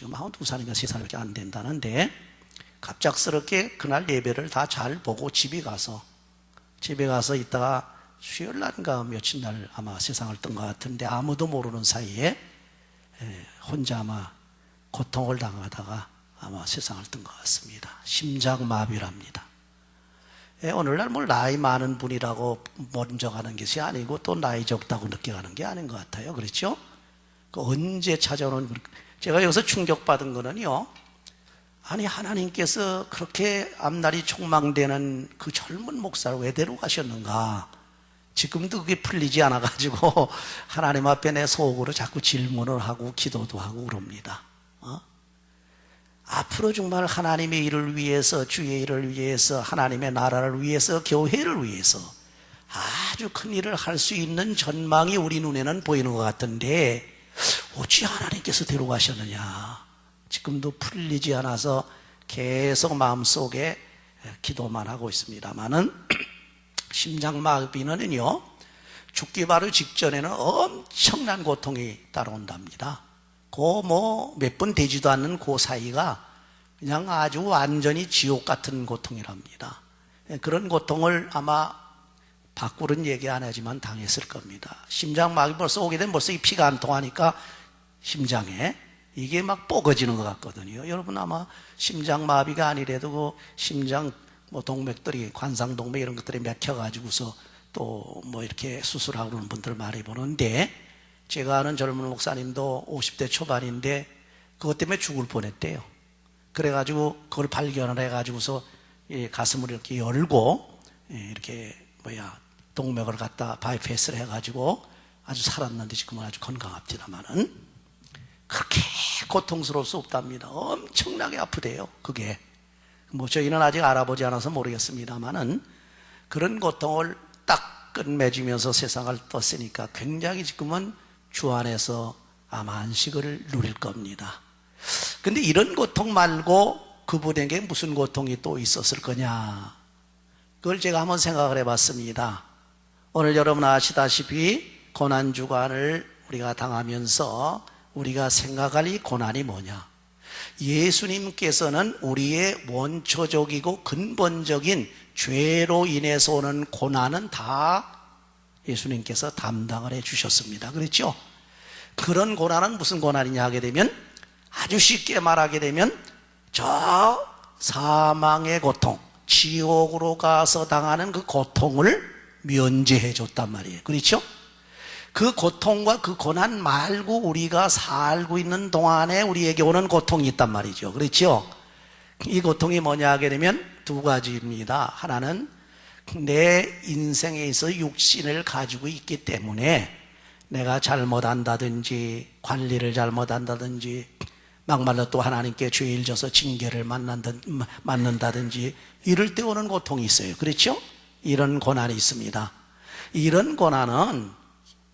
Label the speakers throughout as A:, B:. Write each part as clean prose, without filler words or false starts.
A: 지금 92살인가 3살밖에 안 된다는데, 갑작스럽게 그날 예배를 다 잘 보고 집에 가서 있다가 수요일 날인가 며칠 날 아마 세상을 뜬 것 같은데, 아무도 모르는 사이에 혼자 아마 고통을 당하다가 아마 세상을 뜬 것 같습니다. 심장마비랍니다. 오늘날 뭐 나이 많은 분이라고 먼저 가는 것이 아니고 또 나이 적다고 늦게 가는 게 아닌 것 같아요. 그렇죠? 언제 찾아오는, 제가 여기서 충격받은 거는요, 아니 하나님께서 그렇게 앞날이 촉망되는 그 젊은 목사를 왜 데려가셨는가. 지금도 그게 풀리지 않아 가지고 하나님 앞에 내 속으로 자꾸 질문을 하고 기도도 하고 그럽니다. 앞으로 정말 하나님의 일을 위해서, 주의 일을 위해서, 하나님의 나라를 위해서, 교회를 위해서 아주 큰 일을 할 수 있는 전망이 우리 눈에는 보이는 것 같은데, 어찌 하나님께서 데려가셨느냐. 지금도 풀리지 않아서 계속 마음속에 기도만 하고 있습니다만은, 심장마비는요, 죽기 바로 직전에는 엄청난 고통이 따라온답니다. 몇 분 되지도 않는 그 사이가 그냥 아주 완전히 지옥 같은 고통이랍니다. 그런 고통을 아마 밖으로는 얘기 안 하지만 당했을 겁니다. 심장마비 벌써 오게 되면 벌써 이 피가 안 통하니까 심장에 이게 막 뽀개지는 것 같거든요. 여러분 아마 심장마비가 아니래도 그 심장 동맥들이, 관상동맥 이런 것들이 맥혀가지고서 또 이렇게 수술하고 그러는 분들 많이 보는데, 제가 아는 젊은 목사님도 50대 초반인데 그것 때문에 죽을 뻔했대요. 그래가지고 그걸 발견을 해가지고서 가슴을 이렇게 열고 이렇게 동맥을 갖다 바이패스를 해가지고 아주 살았는데 지금은 아주 건강합니다만은, 그렇게 고통스러울 수 없답니다. 엄청나게 아프대요. 그게 저희는 아직 알아보지 않아서 모르겠습니다만은, 그런 고통을 딱 끝맺으면서 세상을 떴으니까 굉장히 지금은 주 안에서 아마 안식을 누릴 겁니다. 근데 이런 고통 말고 그분에게 무슨 고통이 또 있었을 거냐, 그걸 제가 한번 생각을 해봤습니다. 오늘 여러분 아시다시피 고난주간을 우리가 당하면서 우리가 생각할 이 고난이 뭐냐, 예수님께서는 우리의 원초적이고 근본적인 죄로 인해서 오는 고난은 다 예수님께서 담당을 해 주셨습니다. 그렇죠? 그런 고난은 무슨 고난이냐 하게 되면, 아주 쉽게 말하게 되면 저 사망의 고통, 지옥으로 가서 당하는 그 고통을 면제해 줬단 말이에요. 그렇죠? 그 고통과 그 고난 말고 우리가 살고 있는 동안에 우리에게 오는 고통이 있단 말이죠. 그렇죠? 이 고통이 뭐냐 하게 되면 두 가지입니다. 하나는 내 인생에 있어 육신을 가지고 있기 때문에 내가 잘못한다든지 관리를 잘못한다든지 막말로 또 하나님께 죄를 져서 징계를 맞는다든지 이럴 때 오는 고통이 있어요. 그렇죠? 이런 고난이 있습니다. 이런 고난은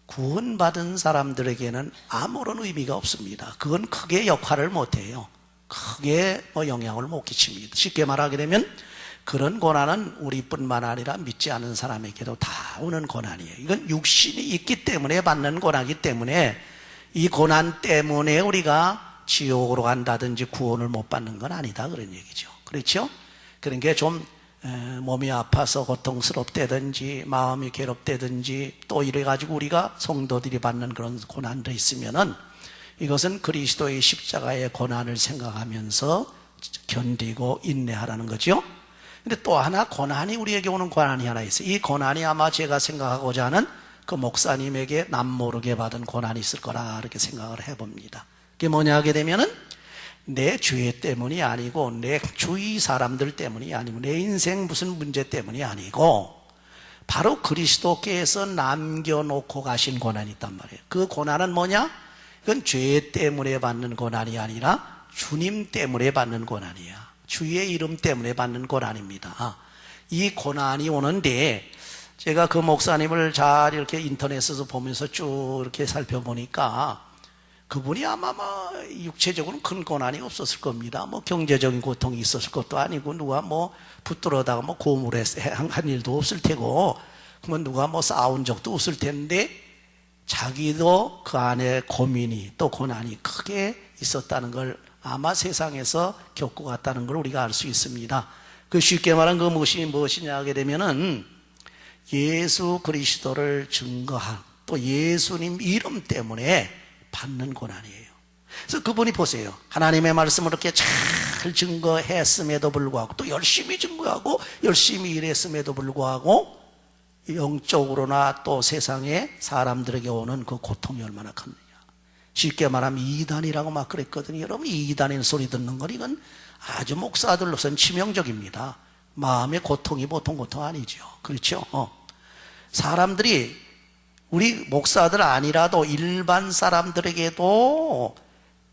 A: 구원받은 사람들에게는 아무런 의미가 없습니다. 그건 크게 역할을 못해요. 크게 영향을 못 끼칩니다. 쉽게 말하게 되면 그런 고난은 우리뿐만 아니라 믿지 않은 사람에게도 다 오는 고난이에요. 이건 육신이 있기 때문에 받는 고난이기 때문에, 이 고난 때문에 우리가 지옥으로 간다든지 구원을 못 받는 건 아니다, 그런 얘기죠. 그렇죠? 그런 게 좀 몸이 아파서 고통스럽다든지 마음이 괴롭다든지 또 이래가지고 우리가 성도들이 받는 그런 고난도 있으면은, 이것은 그리스도의 십자가의 고난을 생각하면서 견디고 인내하라는 거죠. 근데 또 하나 고난이, 우리에게 오는 고난이 하나 있어요. 이 고난이 아마 제가 생각하고자 하는 그 목사님에게 남모르게 받은 고난이 있을 거라 이렇게 생각을 해봅니다. 그게 뭐냐 하게 되면은, 내 죄 때문이 아니고 내 주위 사람들 때문이 아니고 내 인생 무슨 문제 때문이 아니고 바로 그리스도께서 남겨놓고 가신 고난이 있단 말이에요. 그 고난은 뭐냐? 그건 죄 때문에 받는 고난이 아니라 주님 때문에 받는 고난이야. 주의 이름 때문에 받는 고난입니다. 이 고난이 오는데, 제가 그 목사님을 잘 이렇게 인터넷에서 보면서 쭉 이렇게 살펴보니까 그분이 아마 육체적으로는 큰 고난이 없었을 겁니다. 경제적인 고통이 있었을 것도 아니고, 누가 붙들어다가 고물에 한 일도 없을 테고, 누가 싸운 적도 없을 텐데, 자기도 그 안에 고민이 또 고난이 크게 있었다는 걸 아마 세상에서 겪고 갔다는 걸 우리가 알 수 있습니다. 그 쉽게 말한 그 무엇이냐 하게 되면은 예수 그리스도를 증거한, 또 예수님 이름 때문에 받는 고난이에요. 그래서 그분이 보세요. 하나님의 말씀을 이렇게 잘 증거했음에도 불구하고, 또 열심히 증거하고 열심히 일했음에도 불구하고 영적으로나 또 세상에 사람들에게 오는 그 고통이 얼마나 큽니까? 쉽게 말하면 이단이라고 막 그랬거든요. 여러분, 이단인 소리 듣는 건 이건 아주 목사들로서는 치명적입니다. 마음의 고통이 보통 고통 아니죠. 그렇죠? 사람들이, 우리 목사들 아니라도 일반 사람들에게도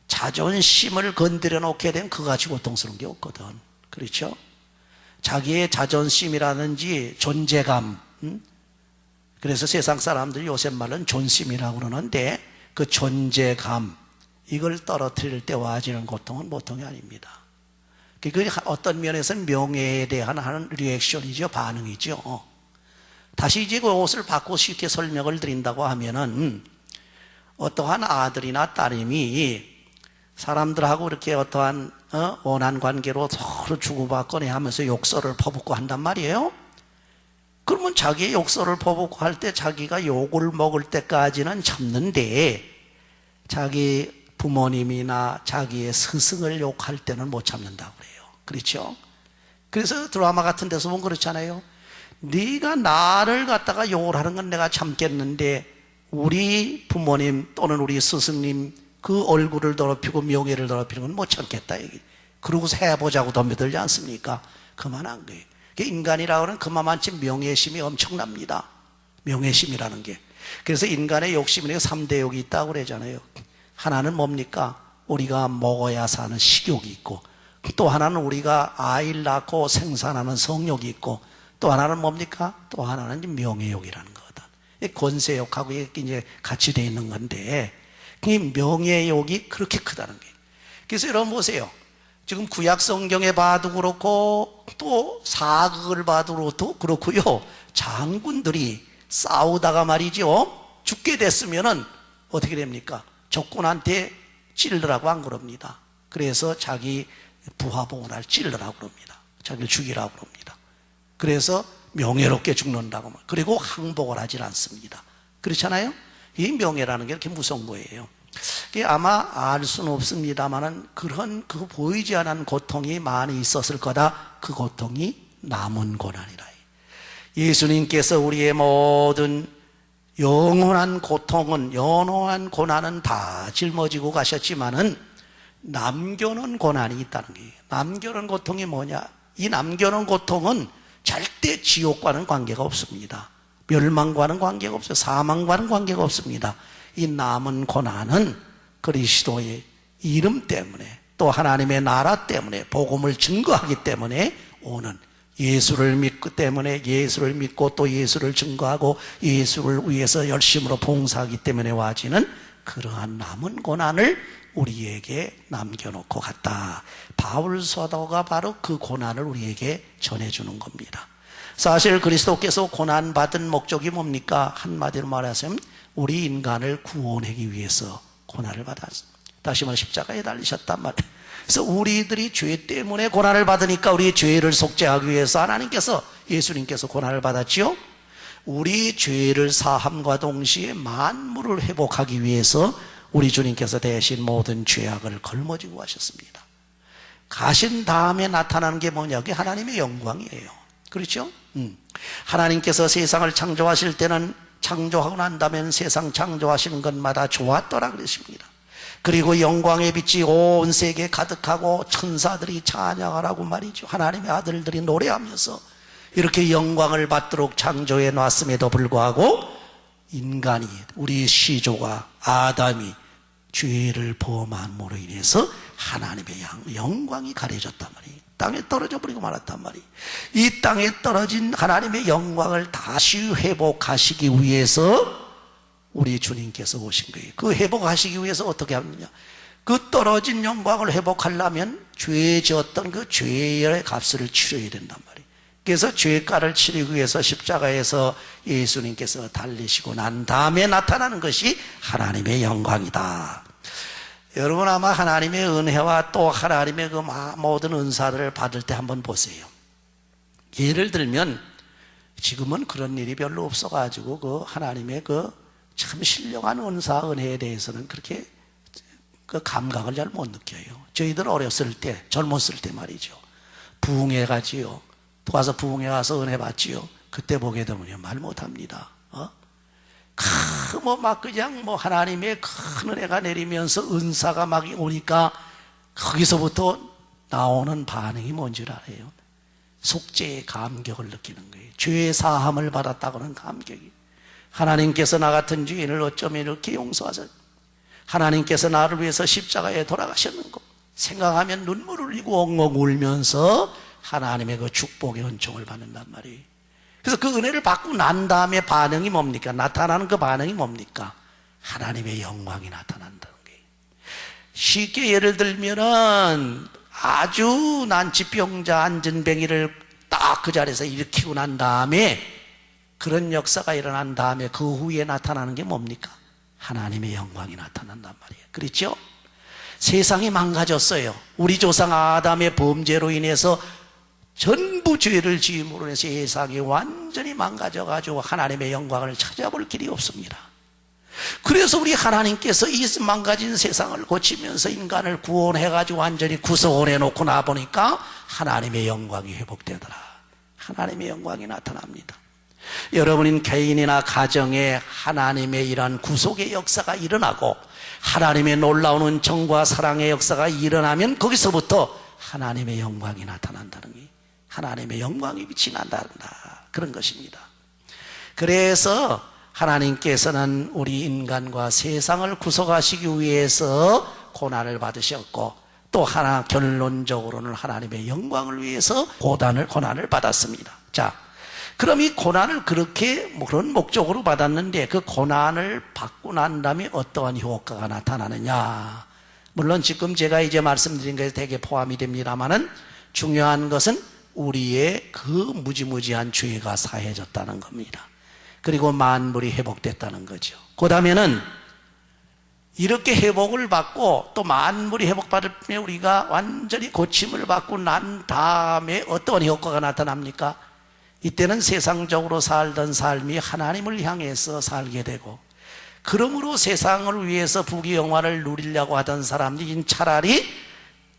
A: 자존심을 건드려 놓게 되면 그같이 고통스러운 게 없거든. 그렇죠? 자기의 자존심이라든지 존재감, 그래서 세상 사람들이 요새 말은 존심이라고 그러는데, 그 존재감, 이걸 떨어뜨릴 때 와지는 고통은 보통이 아닙니다. 그게 어떤 면에서는 명예에 대한 하는 리액션이죠. 반응이죠. 다시 이제 그 옷을 바꾸고 쉽게 설명을 드린다고 하면은, 어떠한 아들이나 따님이 사람들하고 이렇게 어떠한 원한 관계로 서로 주고받거나 하면서 욕설을 퍼붓고 한단 말이에요. 그러면 자기의 욕설을 퍼붓고 할 때 자기가 욕을 먹을 때까지는 참는데, 자기 부모님이나 자기의 스승을 욕할 때는 못 참는다고 그래요. 그렇죠? 그래서 드라마 같은 데서 보면 그렇잖아요. 네가 나를 갖다가 욕을 하는 건 내가 참겠는데, 우리 부모님 또는 우리 스승님 그 얼굴을 더럽히고 명예를 더럽히는 건 못 참겠다. 그러고서 해보자고 덤벼들지 않습니까? 그만한 거예요. 인간이라고 하는 그만치 명예심이 엄청납니다. 명예심이라는 게. 그래서 인간의 욕심이 3대 욕이 있다고 그러잖아요. 하나는 뭡니까? 우리가 먹어야 사는 식욕이 있고, 또 하나는 우리가 아이를 낳고 생산하는 성욕이 있고, 또 하나는 뭡니까? 또 하나는 명예욕이라는 거거든. 권세욕하고 이제 같이 되어 있는 건데, 이 명예욕이 그렇게 크다는 거예요. 그래서 여러분 보세요. 지금 구약 성경에 봐도 그렇고, 또 사극을 봐도 그렇고요. 장군들이 싸우다가 말이죠, 죽게 됐으면은 어떻게 됩니까? 적군한테 찔러라고 안 그럽니다. 그래서 자기 부하봉을 찔러라고 그럽니다. 자기를 죽이라고 그럽니다. 그래서 명예롭게 죽는다고. 그리고 항복을 하질 않습니다. 그렇잖아요? 이 명예라는 게 이렇게 무서운 거예요. 아마 알 수는 없습니다만은 그런 그 보이지 않은 고통이 많이 있었을 거다. 그 고통이 남은 고난이라. 예수님께서 우리의 모든 영원한 고통은, 영원한 고난은 다 짊어지고 가셨지만은 남겨놓은 고난이 있다는 거예요. 남겨놓은 고통이 뭐냐? 이 남겨놓은 고통은 절대 지옥과는 관계가 없습니다. 멸망과는 관계가 없어요. 사망과는 관계가 없습니다. 이 남은 고난은 그리스도의 이름 때문에, 또 하나님의 나라 때문에, 복음을 증거하기 때문에 오는, 예수를 믿기 때문에, 예수를 믿고 또 예수를 증거하고 예수를 위해서 열심으로 봉사하기 때문에 와지는 그러한 남은 고난을 우리에게 남겨놓고 갔다. 바울 사도가 바로 그 고난을 우리에게 전해주는 겁니다. 사실 그리스도께서 고난받은 목적이 뭡니까? 한마디로 말하자면 우리 인간을 구원하기 위해서 고난을 받았습니다. 다시 말해 십자가에 달리셨단 말이에요. 그래서 우리들이 죄 때문에 고난을 받으니까 우리의 죄를 속죄하기 위해서 하나님께서, 예수님께서 고난을 받았지요. 우리 죄를 사함과 동시에 만물을 회복하기 위해서 우리 주님께서 대신 모든 죄악을 걸머지고 가셨습니다. 가신 다음에 나타나는 게 뭐냐? 그게 하나님의 영광이에요. 그렇죠? 하나님께서 세상을 창조하실 때는 창조하고 난 다음에 세상 창조하시는 것마다 좋았더라 그랬습니다. 그리고 영광의 빛이 온 세계에 가득하고 천사들이 찬양하라고 말이죠. 하나님의 아들들이 노래하면서 이렇게 영광을 받도록 창조해 놨음에도 불구하고 인간이, 우리 시조가 아담이 죄를 범함으로 인해서 하나님의 영광이 가려졌단 말이에요. 땅에 떨어져 버리고 말았단 말이에요. 이 땅에 떨어진 하나님의 영광을 다시 회복하시기 위해서 우리 주님께서 오신 거예요. 그 회복하시기 위해서 어떻게 하느냐? 그 떨어진 영광을 회복하려면 죄 지었던 그 죄의 값을 치러야 된단 말이에요. 그래서 죄가를 치르기 위해서 십자가에서 예수님께서 달리시고 난 다음에 나타나는 것이 하나님의 영광이다. 여러분 아마 하나님의 은혜와 또 하나님의 그 모든 은사들을 받을 때 한번 보세요. 예를 들면 지금은 그런 일이 별로 없어가지고 그 하나님의 그 참 신령한 은사 은혜에 대해서는 그렇게 그 감각을 잘 못 느껴요. 저희들 어렸을 때, 젊었을 때 말이죠. 부흥회 가지요. 가서 부흥회 가서 은혜 받지요. 그때 보게 되면요 말 못합니다. 막 그냥 뭐 하나님의 큰 은혜가 내리면서 은사가 막 오니까 거기서부터 나오는 반응이 뭔지 알아요? 속죄의 감격을 느끼는 거예요. 죄의 사함을 받았다고는 감격이. 하나님께서 나 같은 죄인을 어쩌면 이렇게 용서하셨, 하나님께서 나를 위해서 십자가에 돌아가셨는고 생각하면 눈물을 흘리고 엉엉 울면서 하나님의 그 축복의 은총을 받는단 말이에요. 그래서 그 은혜를 받고 난 다음에 반응이 뭡니까? 나타나는 그 반응이 뭡니까? 하나님의 영광이 나타난다는 거예요. 쉽게 예를 들면은 아주 난치병자 안전뱅이를 딱 그 자리에서 일으키고 난 다음에 그런 역사가 일어난 다음에 그 후에 나타나는 게 뭡니까? 하나님의 영광이 나타난단 말이에요. 그렇죠? 세상이 망가졌어요. 우리 조상 아담의 범죄로 인해서 전부 죄를 지음으로 해서 세상이 완전히 망가져가지고 하나님의 영광을 찾아볼 길이 없습니다. 그래서 우리 하나님께서 이 망가진 세상을 고치면서 인간을 구원해가지고 완전히 구속을 해놓고 나보니까 하나님의 영광이 회복되더라. 하나님의 영광이 나타납니다. 여러분인 개인이나 가정에 하나님의 이러한 구속의 역사가 일어나고 하나님의 놀라운 은총과 사랑의 역사가 일어나면 거기서부터 하나님의 영광이 나타난다는 게, 하나님의 영광이 빛이 난다, 그런 것입니다. 그래서 하나님께서는 우리 인간과 세상을 구속하시기 위해서 고난을 받으셨고 또 하나 결론적으로는 하나님의 영광을 위해서 고난을 받았습니다. 자, 그럼 이 고난을 그렇게 그런 목적으로 받았는데 그 고난을 받고 난 다음에 어떠한 효과가 나타나느냐? 물론 지금 제가 이제 말씀드린 것에 되게 포함이 됩니다만은 중요한 것은 우리의 그 무지무지한 죄가 사해졌다는 겁니다. 그리고 만물이 회복됐다는 거죠. 그 다음에는 이렇게 회복을 받고 또 만물이 회복받으면 우리가 완전히 고침을 받고 난 다음에 어떤 효과가 나타납니까? 이때는 세상적으로 살던 삶이 하나님을 향해서 살게 되고, 그러므로 세상을 위해서 부귀영화를 누리려고 하던 사람들이 차라리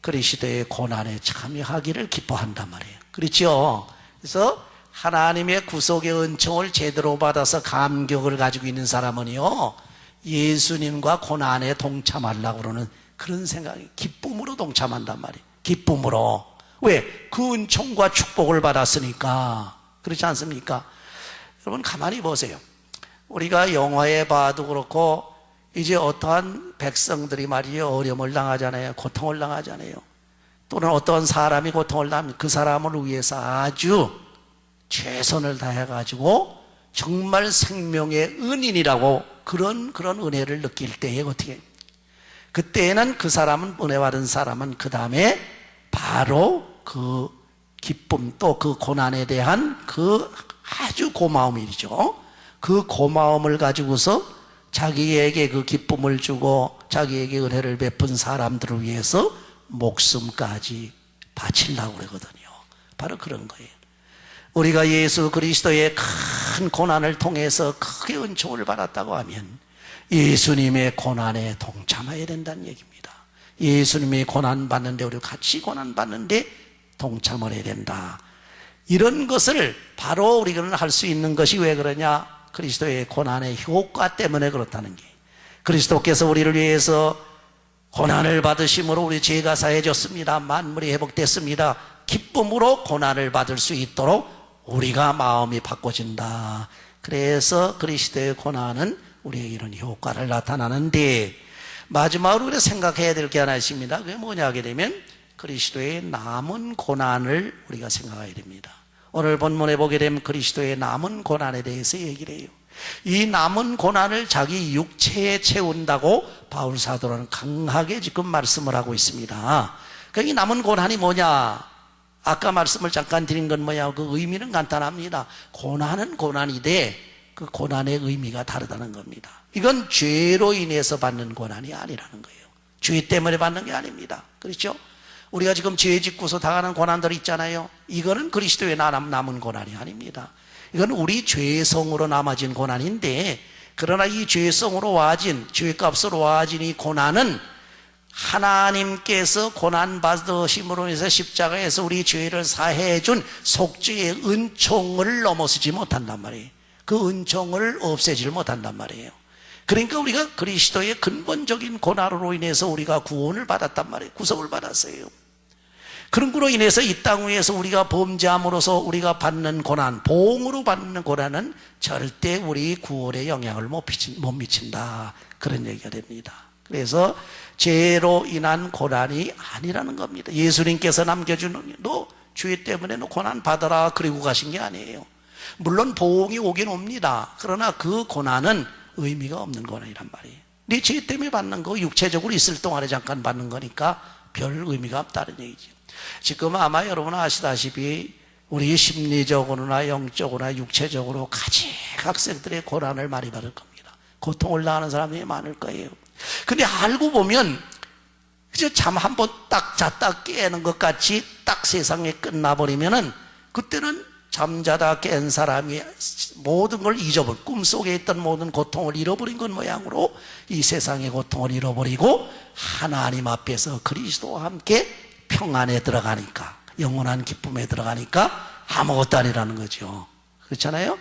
A: 그리스도의 고난에 참여하기를 기뻐한단 말이에요. 그렇죠? 그래서 하나님의 구속의 은총을 제대로 받아서 감격을 가지고 있는 사람은요, 예수님과 고난에 동참하려고 그러는 그런 생각이, 기쁨으로 동참한단 말이에요. 기쁨으로. 왜? 그 은총과 축복을 받았으니까. 그렇지 않습니까? 여러분 가만히 보세요. 우리가 영화에 봐도 그렇고 이제 어떠한 백성들이 말이에요, 어려움을 당하잖아요. 고통을 당하잖아요. 또는 어떠한 사람이 고통을 당하면 그 사람을 위해서 아주 최선을 다해가지고 정말 생명의 은인이라고 그런 은혜를 느낄 때에 어떻게, 그때에는 그 사람은, 은혜 받은 사람은 그 다음에 바로 그 기쁨 또 그 고난에 대한 그 아주 고마움이죠. 그 고마움을 가지고서 자기에게 그 기쁨을 주고 자기에게 은혜를 베푼 사람들을 위해서 목숨까지 바치려고 그러거든요. 바로 그런 거예요. 우리가 예수 그리스도의 큰 고난을 통해서 크게 은총을 받았다고 하면 예수님의 고난에 동참해야 된다는 얘기입니다. 예수님이 고난 받는데 우리 같이 고난 받는데 동참을 해야 된다. 이런 것을 바로 우리가 할 수 있는 것이 왜 그러냐? 그리스도의 고난의 효과 때문에 그렇다는 게, 그리스도께서 우리를 위해서 고난을 받으심으로 우리 죄가 사해졌습니다. 만물이 회복됐습니다. 기쁨으로 고난을 받을 수 있도록 우리가 마음이 바꿔진다. 그래서 그리스도의 고난은 우리에게 이런 효과를 나타나는데, 마지막으로 우리가 생각해야 될 게 하나 있습니다. 그게 뭐냐 하게 되면 그리스도의 남은 고난을 우리가 생각해야 됩니다. 오늘 본문에 보게 되면 그리스도의 남은 고난에 대해서 얘기를 해요. 이 남은 고난을 자기 육체에 채운다고 바울 사도는 강하게 지금 말씀을 하고 있습니다. 그러니까 이 남은 고난이 뭐냐? 아까 말씀을 잠깐 드린 건 뭐냐? 그 의미는 간단합니다. 고난은 고난이되 그 고난의 의미가 다르다는 겁니다. 이건 죄로 인해서 받는 고난이 아니라는 거예요. 죄 때문에 받는 게 아닙니다. 그렇죠? 우리가 지금 죄 짓고서 당하는 고난들이 있잖아요. 이거는 그리스도의 남은 고난이 아닙니다. 이건 우리 죄성으로 남아진 고난인데, 그러나 이 죄성으로 와진, 죄값으로 와진 이 고난은 하나님께서 고난받으심으로 인해서 십자가에서 우리 죄를 사해 준 속죄의 은총을 넘어서지 못한단 말이에요. 그 은총을 없애질 못한단 말이에요. 그러니까 우리가 그리스도의 근본적인 고난으로 인해서 우리가 구원을 받았단 말이에요. 구속을 받았어요. 그런 거로 인해서 이 땅 위에서 우리가 범죄함으로써 우리가 받는 고난, 보응으로 받는 고난은 절대 우리 구원에 영향을 못 미친다. 그런 얘기가 됩니다. 그래서 죄로 인한 고난이 아니라는 겁니다. 예수님께서 남겨준 너 죄 때문에 너 고난 받아라 그리고 가신 게 아니에요. 물론 보응이 오긴 옵니다. 그러나 그 고난은 의미가 없는 고난이란 말이에요. 네 죄 때문에 받는 거 육체적으로 있을 동안에 잠깐 받는 거니까 별 의미가 없다는 얘기죠. 지금 아마 여러분 아시다시피 우리 심리적으로나 영적으로나 육체적으로 가지각색들의 고난을 많이 받을 겁니다. 고통을 당하는 사람이 많을 거예요. 근데 알고 보면 그저 잠 한번 딱 잤다 깨는 것 같이 딱 세상에 끝나버리면은 그때는 잠자다 깬 사람이 모든 걸 잊어버리고 꿈속에 있던 모든 고통을 잃어버린 것 모양으로 이 세상의 고통을 잃어버리고 하나님 앞에서 그리스도와 함께 평안에 들어가니까, 영원한 기쁨에 들어가니까 아무것도 아니라는 거죠. 그렇잖아요?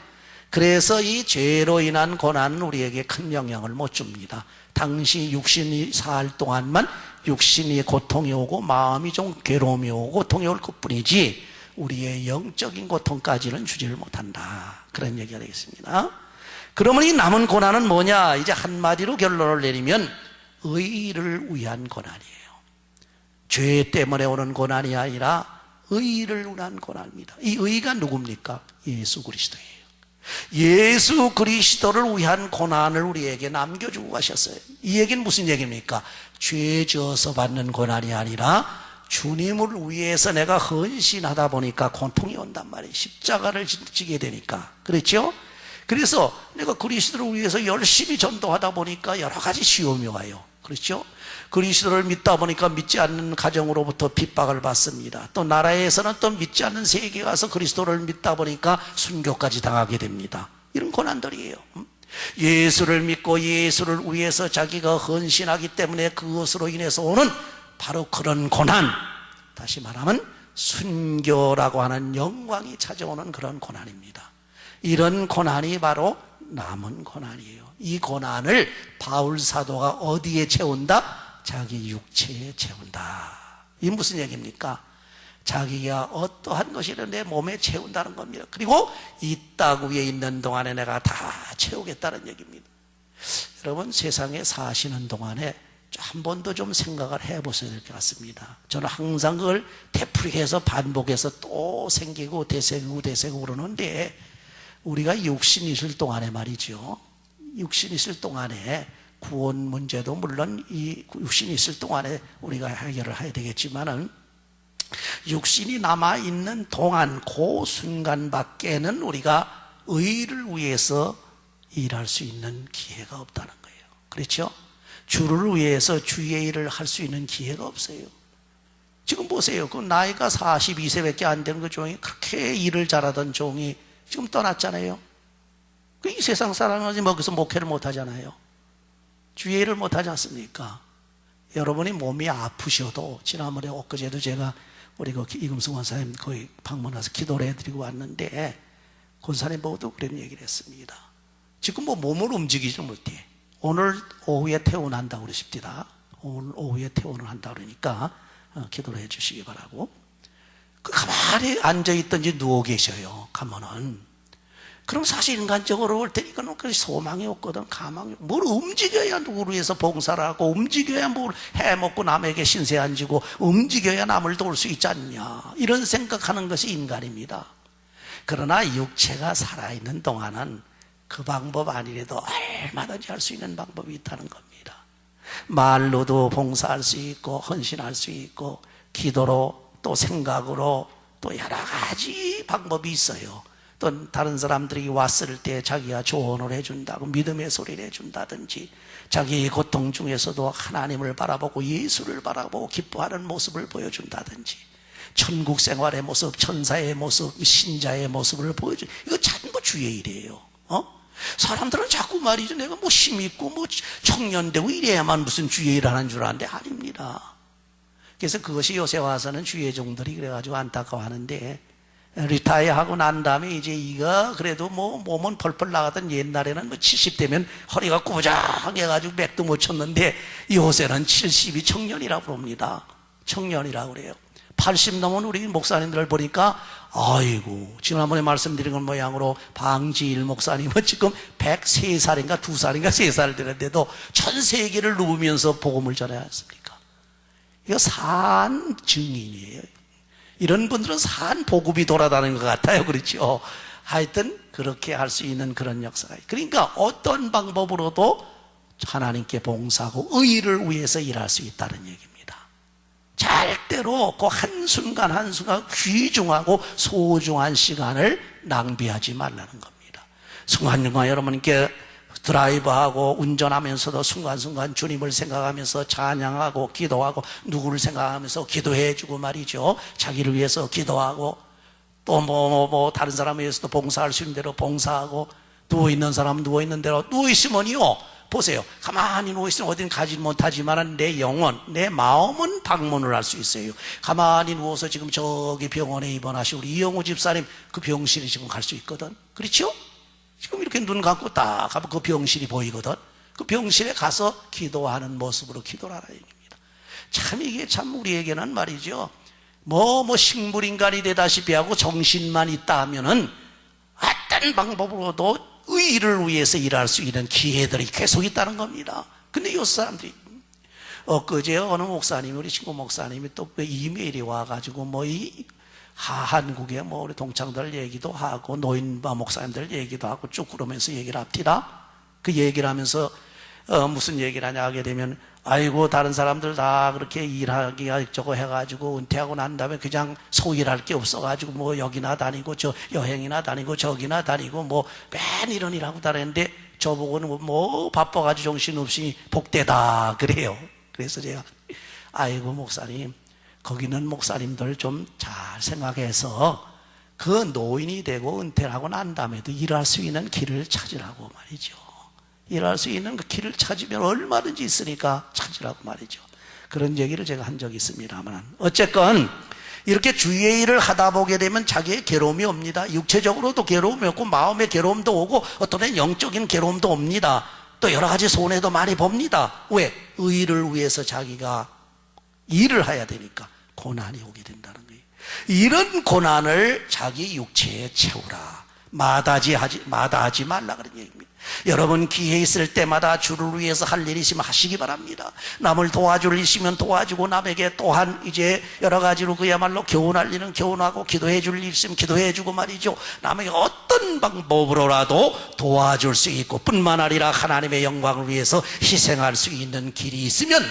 A: 그래서 이 죄로 인한 고난은 우리에게 큰 영향을 못 줍니다. 당시 육신이 살 동안만 육신이 고통이 오고 마음이 좀 괴로움이 오고 고통이 올 것뿐이지 우리의 영적인 고통까지는 주지를 못한다. 그런 얘기가 되겠습니다. 그러면 이 남은 고난은 뭐냐? 이제 한마디로 결론을 내리면 의를 위한 고난이에요. 죄 때문에 오는 고난이 아니라 의를 위한 고난입니다. 이 의가 누굽니까? 예수 그리스도예요. 예수 그리스도를 위한 고난을 우리에게 남겨주고 가셨어요. 이 얘기는 무슨 얘기입니까? 죄 지어서 받는 고난이 아니라 주님을 위해서 내가 헌신하다 보니까 고통이 온단 말이에요. 십자가를 지게 되니까. 그렇죠? 그래서 내가 그리스도를 위해서 열심히 전도하다 보니까 여러 가지 시험이 와요. 그렇죠? 그리스도를 믿다 보니까 믿지 않는 가정으로부터 핍박을 받습니다. 또 나라에서는 또 믿지 않는 세계에 가서 그리스도를 믿다 보니까 순교까지 당하게 됩니다. 이런 고난들이에요. 예수를 믿고 예수를 위해서 자기가 헌신하기 때문에 그것으로 인해서 오는 바로 그런 고난, 다시 말하면 순교라고 하는 영광이 찾아오는 그런 고난입니다. 이런 고난이 바로 남은 고난이에요. 이 고난을 바울 사도가 어디에 채운다? 자기 육체에 채운다. 이게 무슨 얘기입니까? 자기가 어떠한 것이든 내 몸에 채운다는 겁니다. 그리고 이 땅 위에 있는 동안에 내가 다 채우겠다는 얘기입니다. 여러분, 세상에 사시는 동안에 한 번도 좀 생각을 해보셔야 될 것 같습니다. 저는 항상 그걸 되풀이해서 반복해서 또 생기고 되새기고 그러는데, 우리가 육신이 있을 동안에 말이죠, 육신이 있을 동안에 구원 문제도 물론 이 육신이 있을 동안에 우리가 해결을 해야 되겠지만은, 육신이 남아있는 동안 그 순간밖에는 우리가 의를 위해서 일할 수 있는 기회가 없다는 거예요. 그렇죠? 주를 위해서 주의 일을 할 수 있는 기회가 없어요. 지금 보세요. 그 나이가 42세밖에 안 되는 그 종이, 그렇게 일을 잘하던 종이 지금 떠났잖아요. 이 세상 사람은 거기서 목회를 못 하잖아요. 주의 일을 못 하지 않습니까? 여러분이 몸이 아프셔도, 지난번에 엊그제도 제가 우리 그 이금승 원사님 거기 방문해서 기도를 해드리고 왔는데, 권사님 보고도 그런 얘기를 했습니다. 지금 뭐 몸을 움직이지 못해. 오늘 오후에 퇴원한다고 그러십니다. 오늘 오후에 퇴원을 한다 그러니까 기도를 해 주시기 바라고. 가만히 앉아있든지 누워 계셔요. 가면은. 그럼 사실 인간적으로 볼 때 이거는 소망이 없거든. 가망이 없고. 뭘 움직여야 누구를 위해서 봉사를 하고, 움직여야 뭘 해먹고 남에게 신세 안 지고, 움직여야 남을 도울 수 있지 않냐, 이런 생각하는 것이 인간입니다. 그러나 육체가 살아있는 동안은 그 방법 아니래도 얼마든지 할 수 있는 방법이 있다는 겁니다. 말로도 봉사할 수 있고, 헌신할 수 있고, 기도로 또 생각으로 또 여러 가지 방법이 있어요. 또 다른 사람들이 왔을 때 자기가 조언을 해준다고 믿음의 소리를 해준다든지, 자기의 고통 중에서도 하나님을 바라보고 예수를 바라보고 기뻐하는 모습을 보여준다든지, 천국 생활의 모습, 천사의 모습, 신자의 모습을 보여줘. 이거 전부 주의 일이에요. 사람들은 자꾸 말이죠, 내가 뭐 힘있고 뭐 청년되고 이래야만 무슨 주의 일 하는 줄 아는데 아닙니다. 그래서 그것이 요새 와서는 주의 종들이 그래가지고 안타까워하는데, 리타이어하고 난 다음에 이제 이거 그래도 뭐 몸은 펄펄 나가던 옛날에는 뭐 70대면 허리가 꾸부작해가지고 맥도 못 쳤는데, 요새는 70이 청년이라고 부릅니다. 청년이라고 그래요. 80 넘은 우리 목사님들을 보니까, 아이고, 지난번에 말씀드린 건 모양으로 방지일 목사님은 지금 103살인가 2살인가 3살 되는데도 전 세계를 누우면서 복음을 전해야 했습니까? 이거 산 증인이에요. 이런 분들은 산 복음이 돌아다니는 것 같아요. 그렇죠? 하여튼 그렇게 할 수 있는 그런 역사가, 그러니까 어떤 방법으로도 하나님께 봉사하고 의를 위해서 일할 수 있다는 얘기입니다. 절대로 그 한순간 한순간 귀중하고 소중한 시간을 낭비하지 말라는 겁니다. 순간순간 여러분께 드라이브하고 운전하면서도 순간순간 주님을 생각하면서 찬양하고 기도하고, 누구를 생각하면서 기도해주고 말이죠. 자기를 위해서 기도하고, 또 다른 사람에 위해서도 봉사할 수 있는 대로 봉사하고, 누워있는 사람은 누워있는 대로, 누워있으면요, 보세요. 가만히 누워있으면 어딘 가지 못하지만 내 영혼, 내 마음은 방문을 할 수 있어요. 가만히 누워서 지금 저기 병원에 입원하신 우리 이영호 집사님, 그 병실에 지금 갈 수 있거든. 그렇죠? 지금 이렇게 눈 감고 딱 가면 그 병실이 보이거든. 그 병실에 가서 기도하는 모습으로 기도를 하라 얘기입니다. 참 이게 참 우리에게는 말이죠, 식물인간이 되다시피 하고 정신만 있다 하면은 어떤 방법으로도 의를 위해서 일할 수 있는 기회들이 계속 있다는 겁니다. 근데 이 사람들이, 그제 어느 목사님이, 우리 친구 목사님이 또 이메일이 와가지고 한국에 우리 동창들 얘기도 하고 노인바 목사님들 얘기도 하고 쭉 그러면서 얘기를 합니다. 그 얘기를 하면서 무슨 얘기를 하냐 하게 되면, 아이고 다른 사람들 다 그렇게 일하기가 저거 해가지고 은퇴하고 난 다음에 그냥 소일할 게 없어가지고 여기나 다니고 저 여행이나 다니고 저기나 다니고 괜히 이런 일하고 다녔는데, 저보고는 바빠가지고 정신없이 복되다 그래요. 그래서 제가, 아이고 목사님, 거기는 목사님들 좀 잘 생각해서 그 노인이 되고 은퇴를 하고 난 다음에도 일할 수 있는 길을 찾으라고 말이죠. 일할 수 있는 그 길을 찾으면 얼마든지 있으니까 찾으라고 말이죠. 그런 얘기를 제가 한 적이 있습니다만, 어쨌건 이렇게 주의 일을 하다 보게 되면 자기의 괴로움이 옵니다. 육체적으로도 괴로움이 없고 마음의 괴로움도 오고 어떤 애는 영적인 괴로움도 옵니다. 또 여러 가지 손해도 많이 봅니다. 왜? 의를 위해서 자기가 일을 해야 되니까 고난이 오게 된다는 거예요. 이런 고난을 자기 육체에 채우라. 마다하지 말라 그런 얘기입니다. 여러분 기회 있을 때마다 주를 위해서 할 일이 있으면 하시기 바랍니다. 남을 도와줄 일 있으면 도와주고, 남에게 또한 이제 여러 가지로 그야말로 교훈할 일은 교훈하고, 기도해 줄 일 있으면 기도해 주고 말이죠. 남에게 어떤 방법으로라도 도와줄 수 있고, 뿐만 아니라 하나님의 영광을 위해서 희생할 수 있는 길이 있으면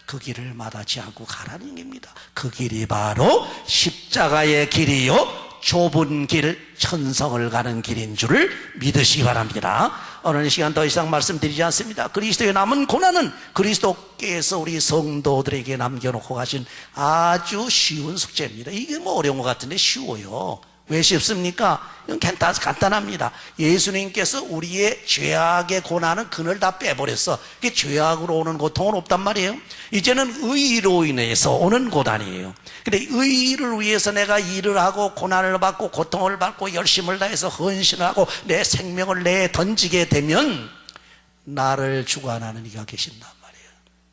A: 그 길을 마다하지 않고 가라는 얘기입니다. 그 길이 바로 십자가의 길이요 좁은 길, 천성을 가는 길인 줄을 믿으시기 바랍니다. 오늘 이 시간 더 이상 말씀드리지 않습니다. 그리스도의 남은 고난은 그리스도께서 우리 성도들에게 남겨놓고 가신 아주 쉬운 숙제입니다. 이게 어려운 것 같은데 쉬워요. 왜 쉽습니까? 이건 간단합니다. 예수님께서 우리의 죄악의 고난은 그늘 다 빼버렸어. 그게 죄악으로 오는 고통은 없단 말이에요. 이제는 의로 인해서 오는 고난이에요. 근데 의를 위해서 내가 일을 하고 고난을 받고 고통을 받고 열심을 다해서 헌신을 하고 내 생명을 던지게 되면 나를 주관하는 이가 계신단 말이에요.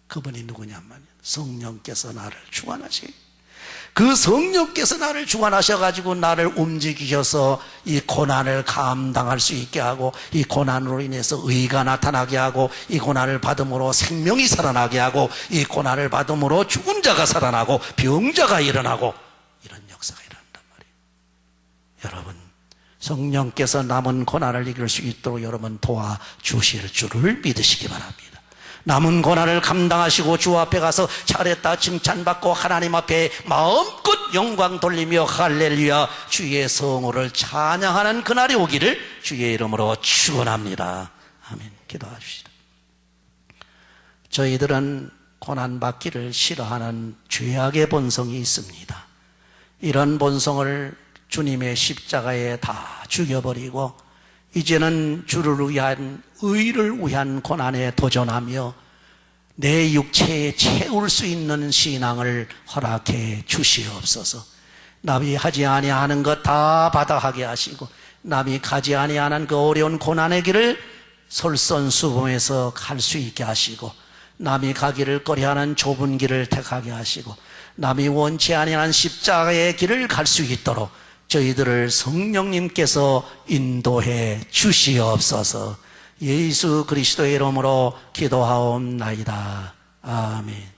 A: 그분이 누구냔 말이에요. 성령께서 나를 주관하시고, 그 성령께서 나를 주관하셔가지고 나를 움직이셔서 이 고난을 감당할 수 있게 하고, 이 고난으로 인해서 의가 나타나게 하고, 이 고난을 받음으로 생명이 살아나게 하고, 이 고난을 받음으로 죽은 자가 살아나고 병자가 일어나고, 이런 역사가 일어난단 말이에요. 여러분, 성령께서 남은 고난을 이길 수 있도록 여러분 도와주실 줄을 믿으시기 바랍니다. 남은 고난을 감당하시고 주 앞에 가서 잘했다 칭찬받고 하나님 앞에 마음껏 영광 돌리며 할렐루야 주의 성호를 찬양하는 그날이 오기를 주의 이름으로 축원합니다. 아멘. 기도하십시다. 저희들은 고난받기를 싫어하는 죄악의 본성이 있습니다. 이런 본성을 주님의 십자가에 다 죽여버리고 이제는 주를 위한 의를 위한 고난에 도전하며 내 육체에 채울 수 있는 신앙을 허락해 주시옵소서. 남이 하지 아니하는 것 다 받아하게 하시고 남이 가지 아니하는 그 어려운 고난의 길을 솔선수범해서 갈 수 있게 하시고 남이 가기를 꺼려하는 좁은 길을 택하게 하시고 남이 원치 아니하는 십자가의 길을 갈 수 있도록 저희들을 성령님께서 인도해 주시옵소서. 예수 그리스도의 이름으로 기도하옵나이다. 아멘.